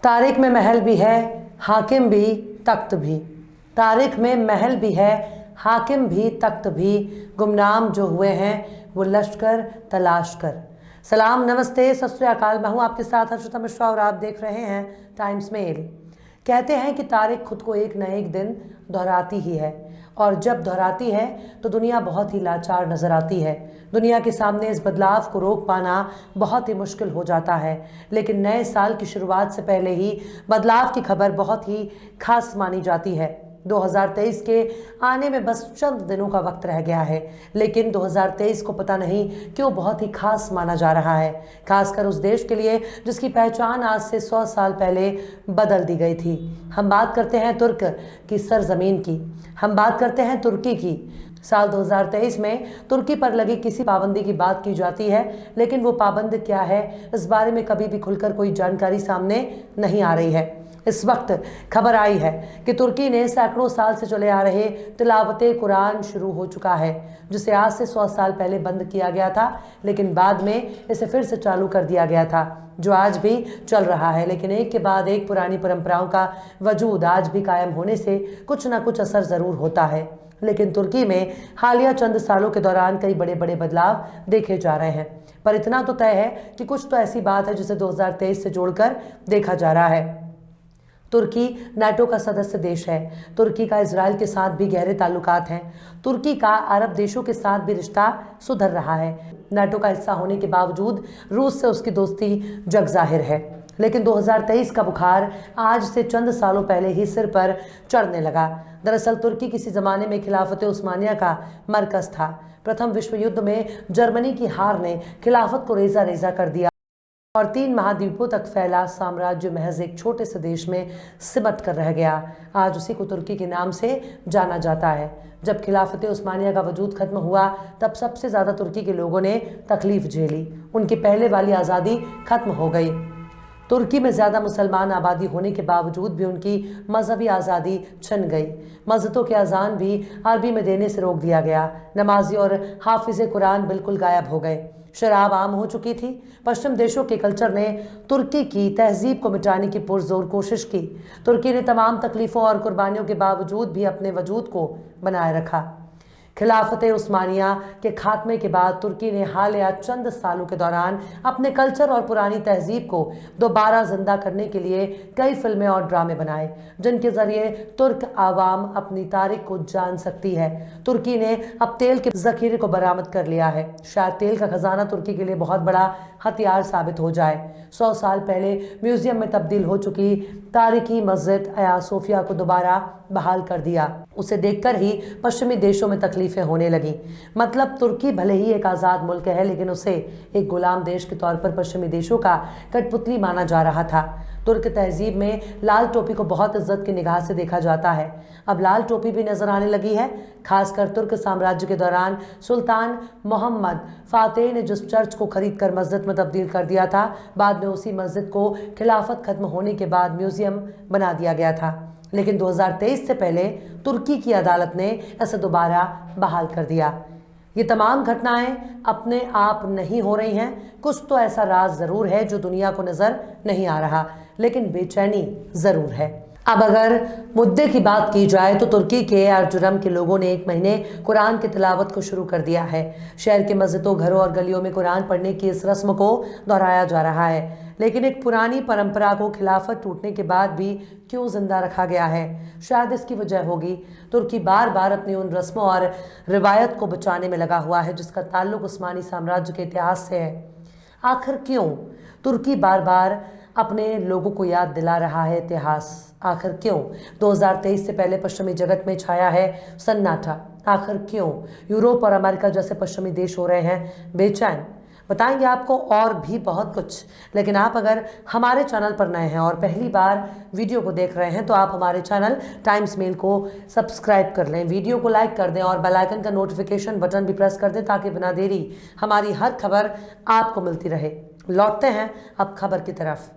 तारिक में महल भी है, हाकिम भी, तख्त भी। तारिक में महल भी है, हाकिम भी, तख्त भी। गुमनाम जो हुए हैं वो लश्कर तलाश कर। सलाम, नमस्ते, सत श्री अकाल। मैं हूँ आपके साथ हर्षिता मिश्रा और आप देख रहे हैं टाइम्स मेल। कहते हैं कि तारिक खुद को एक न एक दिन दोहराती ही है, और जब दोहराती है तो दुनिया बहुत ही लाचार नजर आती है। दुनिया के सामने इस बदलाव को रोक पाना बहुत ही मुश्किल हो जाता है। लेकिन नए साल की शुरुआत से पहले ही बदलाव की खबर बहुत ही खास मानी जाती है। 2023 के आने में बस चंद दिनों का वक्त रह गया है, लेकिन 2023 को पता नहीं क्यों बहुत ही खास माना जा रहा है, खासकर उस देश के लिए जिसकी पहचान आज से 100 साल पहले बदल दी गई थी। हम बात करते हैं तुर्क की सरजमीन की, हम बात करते हैं तुर्की की। साल 2023 में तुर्की पर लगी किसी पाबंदी की बात की जाती है, लेकिन वो पाबंदी क्या है, इस बारे में कभी भी खुलकर कोई जानकारी सामने नहीं आ रही है। इस वक्त खबर आई है कि तुर्की ने सैकड़ों साल से चले आ रहे तिलावते कुरान शुरू हो चुका है, जिसे आज से 100 साल पहले बंद किया गया था, लेकिन बाद में इसे फिर से चालू कर दिया गया था, जो आज भी चल रहा है। लेकिन एक के बाद एक पुरानी परंपराओं का वजूद आज भी कायम होने से कुछ ना कुछ असर ज़रूर होता है। लेकिन तुर्की में हालिया चंद सालों के दौरान कई बड़े बड़े बदलाव देखे जा रहे हैं, पर इतना तो तय है कि कुछ तो ऐसी बात है जिसे 2023 से जोड़कर देखा जा रहा है। तुर्की नाटो का सदस्य देश है। तुर्की का इजराइल के साथ भी गहरे ताल्लुकात हैं। तुर्की का अरब देशों के साथ भी रिश्ता सुधर रहा है। नाटो का हिस्सा होने के बावजूद रूस से उसकी दोस्ती जग जाहिर है। लेकिन 2023 का बुखार आज से चंद सालों पहले ही सिर पर चढ़ने लगा। दरअसल तुर्की किसी ज़माने में खिलाफत उस्मानिया का मरकज़ था। प्रथम विश्व युद्ध में जर्मनी की हार ने खिलाफत को रेजा रेजा कर दिया और 3 महाद्वीपों तक फैला साम्राज्य महज एक छोटे से देश में सिमट कर रह गया। आज उसी को तुर्की के नाम से जाना जाता है। जब खिलाफत उस्मानिया का वजूद खत्म हुआ, तब सबसे ज़्यादा तुर्की के लोगों ने तकलीफ झेली। उनकी पहले वाली आज़ादी खत्म हो गई। तुर्की में ज़्यादा मुसलमान आबादी होने के बावजूद भी उनकी मजहबी आज़ादी छिन गई। मस्जिदों के अजान भी अरबी में देने से रोक दिया गया। नमाजी और हाफिज़े कुरान बिल्कुल गायब हो गए। शराब आम हो चुकी थी। पश्चिम देशों के कल्चर ने तुर्की की तहजीब को मिटाने की पुरजोर कोशिश की। तुर्की ने तमाम तकलीफ़ों और कुर्बानियों के बावजूद भी अपने वजूद को बनाए रखा। खिलाफत उस्मानिया के खात्मे के बाद तुर्की ने हालिया चंद सालों के दौरान अपने कल्चर और पुरानी तहजीब को दोबारा जिंदा करने के लिए कई फिल्में और ड्रामे बनाए, जिनके ज़रिए तुर्क आवाम अपनी तारीख को जान सकती है। तुर्की ने अब तेल के ज़ख़ीरे को बरामद कर लिया है। शायद तेल का खजाना तुर्की के लिए बहुत बड़ा हथियार साबित हो जाए। 100 साल पहले म्यूजियम में तब्दील हो चुकी तारीखी मस्जिद आया सोफिया को दोबारा बहाल कर दिया। उसे देखकर ही पश्चिमी देशों में तकलीफें होने लगी। मतलब तुर्की भले ही एक आज़ाद मुल्क है, लेकिन उसे एक गुलाम देश के तौर पर पश्चिमी देशों का कठपुतली माना जा रहा था। तुर्क तहजीब में लाल टोपी को बहुत इज्जत की निगाह से देखा जाता है। अब लाल टोपी भी नजर आने लगी है। खासकर तुर्क साम्राज्य के दौरान सुल्तान मोहम्मद फातेह ने जिस चर्च को खरीद कर मस्जिद में तब्दील कर दिया था, बाद में उसी मस्जिद को खिलाफत खत्म होने के बाद म्यूजियम बना दिया गया था। लेकिन 2023 से पहले तुर्की की अदालत ने इसे दोबारा बहाल कर दिया। ये तमाम घटनाएं अपने आप नहीं हो रही हैं। कुछ तो ऐसा राज ज़रूर है जो दुनिया को नज़र नहीं आ रहा, लेकिन बेचैनी ज़रूर है। अब अगर मुद्दे की बात की जाए तो तुर्की के अर्जुरम के लोगों ने 1 महीने कुरान की तिलावत को शुरू कर दिया है। शहर के मस्जिदों, घरों और गलियों में कुरान पढ़ने की इस रस्म को दोहराया जा रहा है। लेकिन एक पुरानी परंपरा को खिलाफत टूटने के बाद भी क्यों जिंदा रखा गया है? शायद इसकी वजह होगी तुर्की बार बार अपनी उन रस्मों और रिवायत को बचाने में लगा हुआ है जिसका ताल्लुक उस्मानी साम्राज्य के इतिहास से है। आखिर क्यों तुर्की बार बार अपने लोगों को याद दिला रहा है इतिहास? आखिर क्यों 2023 से पहले पश्चिमी जगत में छाया है सन्नाटा? आखिर क्यों यूरोप और अमेरिका जैसे पश्चिमी देश हो रहे हैं बेचैन? बताएंगे आपको और भी बहुत कुछ। लेकिन आप अगर हमारे चैनल पर नए हैं और पहली बार वीडियो को देख रहे हैं तो आप हमारे चैनल टाइम्स मेल को सब्सक्राइब कर लें, वीडियो को लाइक कर दें और बेल आइकन का नोटिफिकेशन बटन भी प्रेस कर दें, ताकि बिना देरी हमारी हर खबर आपको मिलती रहे। लौटते हैं अब खबर की तरफ।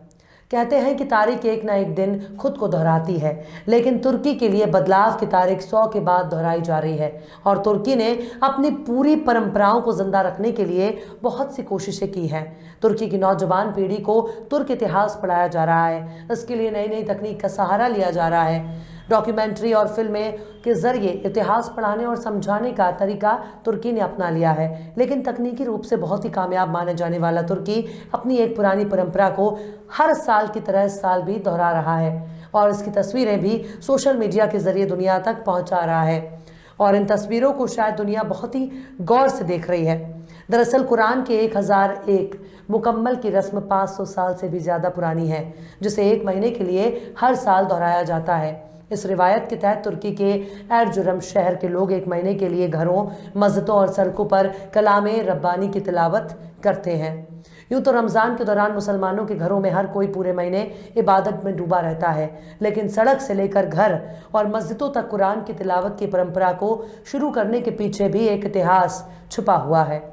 कहते हैं कि तारीख एक ना एक दिन खुद को दोहराती है, लेकिन तुर्की के लिए बदलाव की तारीख 100 के बाद दोहराई जा रही है और तुर्की ने अपनी पूरी परंपराओं को जिंदा रखने के लिए बहुत सी कोशिशें की हैं। तुर्की की नौजवान पीढ़ी को तुर्क इतिहास पढ़ाया जा रहा है, इसके लिए नई नई तकनीक का सहारा लिया जा रहा है। डॉक्यूमेंट्री और फिल्में के जरिए इतिहास पढ़ाने और समझाने का तरीका तुर्की ने अपना लिया है, लेकिन तकनीकी रूप से बहुत ही कामयाब माने जाने वाला तुर्की अपनी एक पुरानी परंपरा को हर साल की तरह इस साल भी दोहरा रहा है और इसकी तस्वीरें भी सोशल मीडिया के जरिए दुनिया तक पहुंचा रहा है और इन तस्वीरों को शायद दुनिया बहुत ही गौर से देख रही है। दरअसल कुरान के 1001 मुकम्मल की रस्म 500 साल से भी ज़्यादा पुरानी है, जिसे एक महीने के लिए हर साल दोहराया जाता है। इस रिवायत के तहत तुर्की के एरजुरम शहर के लोग एक महीने के लिए घरों, मस्जिदों और सड़कों पर कलामे रब्बानी की तिलावत करते हैं। यूँ तो रमज़ान के दौरान मुसलमानों के घरों में हर कोई पूरे महीने इबादत में डूबा रहता है, लेकिन सड़क से लेकर घर और मस्जिदों तक कुरान की तिलावत की परंपरा को शुरू करने के पीछे भी एक इतिहास छुपा हुआ है।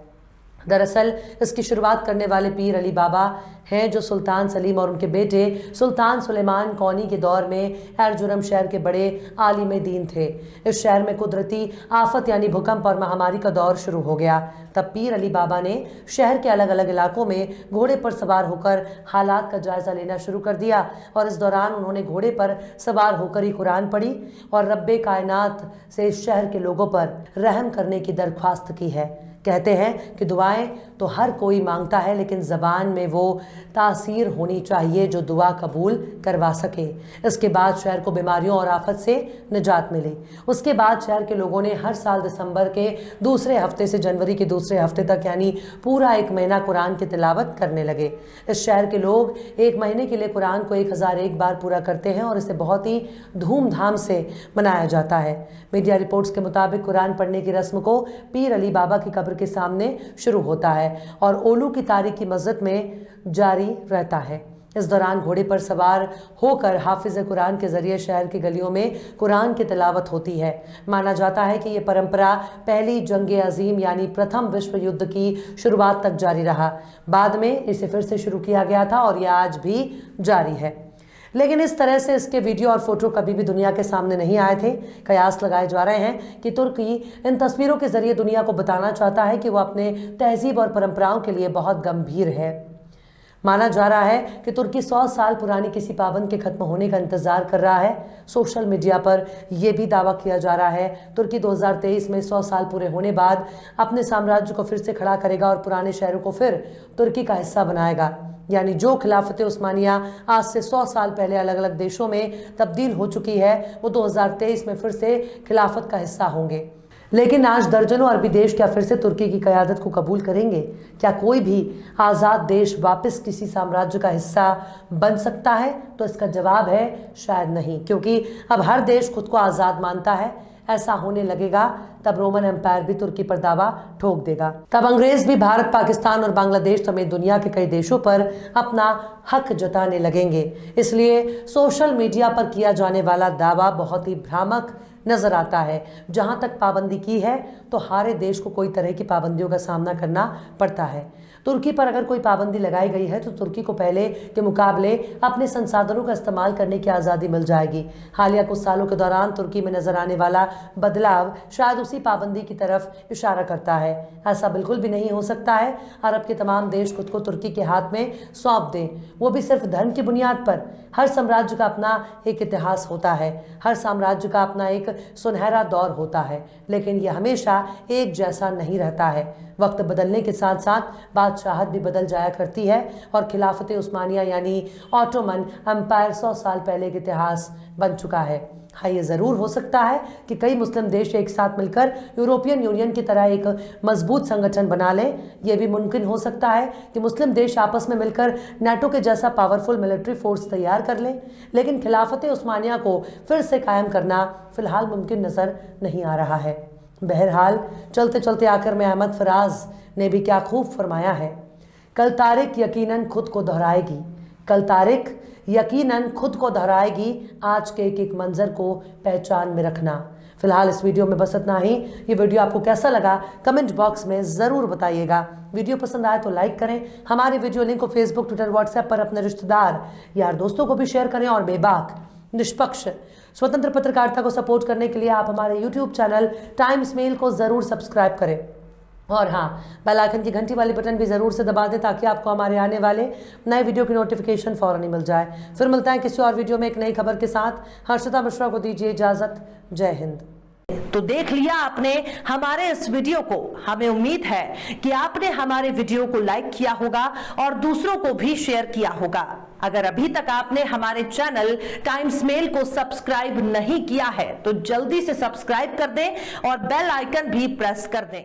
दरअसल इसकी शुरुआत करने वाले पीर अली बाबा हैं, जो सुल्तान सलीम और उनके बेटे सुल्तान सुलेमान कौनी के दौर में एरजुरम शहर के बड़े आलिम दीन थे। इस शहर में कुदरती आफत यानी भूकंप और महामारी का दौर शुरू हो गया। तब पीर अली बाबा ने शहर के अलग अलग इलाकों में घोड़े पर सवार होकर हालात का जायज़ा लेना शुरू कर दिया और इस दौरान उन्होंने घोड़े पर सवार होकर ही कुरान पढ़ी और रब्बे कायनात से इस शहर के लोगों पर रहम करने की दरख्वास्त की है। कहते हैं कि दुआएं तो हर कोई मांगता है, लेकिन ज़बान में वो तासीर होनी चाहिए जो दुआ कबूल करवा सके। इसके बाद शहर को बीमारियों और आफत से निजात मिली। उसके बाद शहर के लोगों ने हर साल दिसंबर के दूसरे हफ्ते से जनवरी के दूसरे हफ्ते तक यानी पूरा एक महीना कुरान की तिलावत करने लगे। इस शहर के लोग एक महीने के लिए कुरान को 1001 बार पूरा करते हैं और इसे बहुत ही धूमधाम से मनाया जाता है। मीडिया रिपोर्ट्स के मुताबिक कुरान पढ़ने की रस्म को पीर अली बाबा की कब्र के सामने शुरू होता है और ओलू की तारीखी मस्जिद में जारी रहता है। इस दौरान घोड़े पर सवार होकर हाफिज कुरान के जरिए शहर की गलियों में कुरान की तिलावत होती है। माना जाता है कि ये परंपरा पहली जंग अजीम यानी प्रथम विश्व युद्ध की शुरुआत तक जारी रहा। बाद में इसे फिर से शुरू किया गया था और यह आज भी जारी है, लेकिन इस तरह से इसके वीडियो और फोटो कभी भी दुनिया के सामने नहीं आए थे। कयास लगाए जा रहे हैं कि तुर्की इन तस्वीरों के जरिए दुनिया को बताना चाहता है कि वो अपने तहजीब और परंपराओं के लिए बहुत गंभीर है। माना जा रहा है कि तुर्की 100 साल पुरानी किसी पाबंद के खत्म होने का इंतजार कर रहा है। सोशल मीडिया पर यह भी दावा किया जा रहा है तुर्की 2023 में 100 साल पूरे होने बाद अपने साम्राज्य को फिर से खड़ा करेगा और पुराने शहरों को फिर तुर्की का हिस्सा बनाएगा। यानी जो खिलाफत उस्मानिया आज से 100 साल पहले अलग अलग देशों में तब्दील हो चुकी है, वो 2023 में फिर से खिलाफत का हिस्सा होंगे। लेकिन आज दर्जनों अरबी देश क्या फिर से तुर्की की क़यादत को कबूल करेंगे? क्या कोई भी आज़ाद देश वापस किसी साम्राज्य का हिस्सा बन सकता है? तो इसका जवाब है शायद नहीं, क्योंकि अब हर देश खुद को आज़ाद मानता है। ऐसा होने लगेगा तब रोमन एम्पायर भी तुर्की पर दावा ठोक देगा। तब अंग्रेज भी भारत, पाकिस्तान और बांग्लादेश समेत दुनिया के कई देशों पर अपना हक जताने लगेंगे। इसलिए सोशल मीडिया पर किया जाने वाला दावा बहुत ही भ्रामक नजर आता है। जहां तक पाबंदी की है तो हारे देश को कोई तरह की पाबंदियों का सामना करना पड़ता है। तुर्की पर अगर कोई पाबंदी लगाई गई है तो तुर्की को पहले के मुकाबले अपने संसाधनों का इस्तेमाल करने की आज़ादी मिल जाएगी। हालिया कुछ सालों के दौरान तुर्की में नजर आने वाला बदलाव शायद उसी पाबंदी की तरफ इशारा करता है। ऐसा बिल्कुल भी नहीं हो सकता है अरब के तमाम देश खुद को तुर्की के हाथ में सौंप दें, वो भी सिर्फ धर्म की बुनियाद पर। हर साम्राज्य का अपना एक इतिहास होता है, हर साम्राज्य का अपना एक सुनहरा दौर होता है, लेकिन यह हमेशा एक जैसा नहीं रहता है। वक्त बदलने के साथ साथ बादशाहत भी बदल जाया करती है और खिलाफत उस्मानिया यानी ऑटोमन एम्पायर 100 साल पहले का इतिहास बन चुका है। हाँ, ये ज़रूर हो सकता है कि कई मुस्लिम देश एक साथ मिलकर यूरोपियन यूनियन की तरह एक मजबूत संगठन बना लें। यह भी मुमकिन हो सकता है कि मुस्लिम देश आपस में मिलकर नाटो के जैसा पावरफुल मिलिट्री फोर्स तैयार कर लें, लेकिन खिलाफत उस्मानिया को फिर से कायम करना फ़िलहाल मुमकिन नज़र नहीं आ रहा है। बहरहाल चलते चलते आकर में अहमद फराज ने भी क्या खूब फरमाया है, कल तारीख यकीनन खुद को दोहराएगी, कल तारीख यकीनन खुद को दोहराएगी। आज के एक एक मंजर को पहचान में रखना। फिलहाल इस वीडियो में बस इतना ही। ये वीडियो आपको कैसा लगा कमेंट बॉक्स में ज़रूर बताइएगा। वीडियो पसंद आए तो लाइक करें। हमारे वीडियो लिंक को फेसबुक, ट्विटर, व्हाट्सएप पर अपने रिश्तेदार, यार, दोस्तों को भी शेयर करें। और बेबाक, निष्पक्ष, स्वतंत्र पत्रकारिता को सपोर्ट करने के लिए आप हमारे यूट्यूब चैनल टाइम्स मेल को ज़रूर सब्सक्राइब करें। और हाँ, बेल आइकन की घंटी वाली बटन भी ज़रूर से दबा दें ताकि आपको हमारे आने वाले नए वीडियो की नोटिफिकेशन फ़ौरन ही मिल जाए। फिर मिलते हैं किसी और वीडियो में एक नई खबर के साथ। हर्षिता मिश्रा को दीजिए इजाज़त। जय हिंद। तो देख लिया आपने हमारे इस वीडियो को। हमें उम्मीद है कि आपने हमारे वीडियो को लाइक किया होगा और दूसरों को भी शेयर किया होगा। अगर अभी तक आपने हमारे चैनल टाइम्स मेल को सब्सक्राइब नहीं किया है तो जल्दी से सब्सक्राइब कर दें और बेल आइकन भी प्रेस कर दें।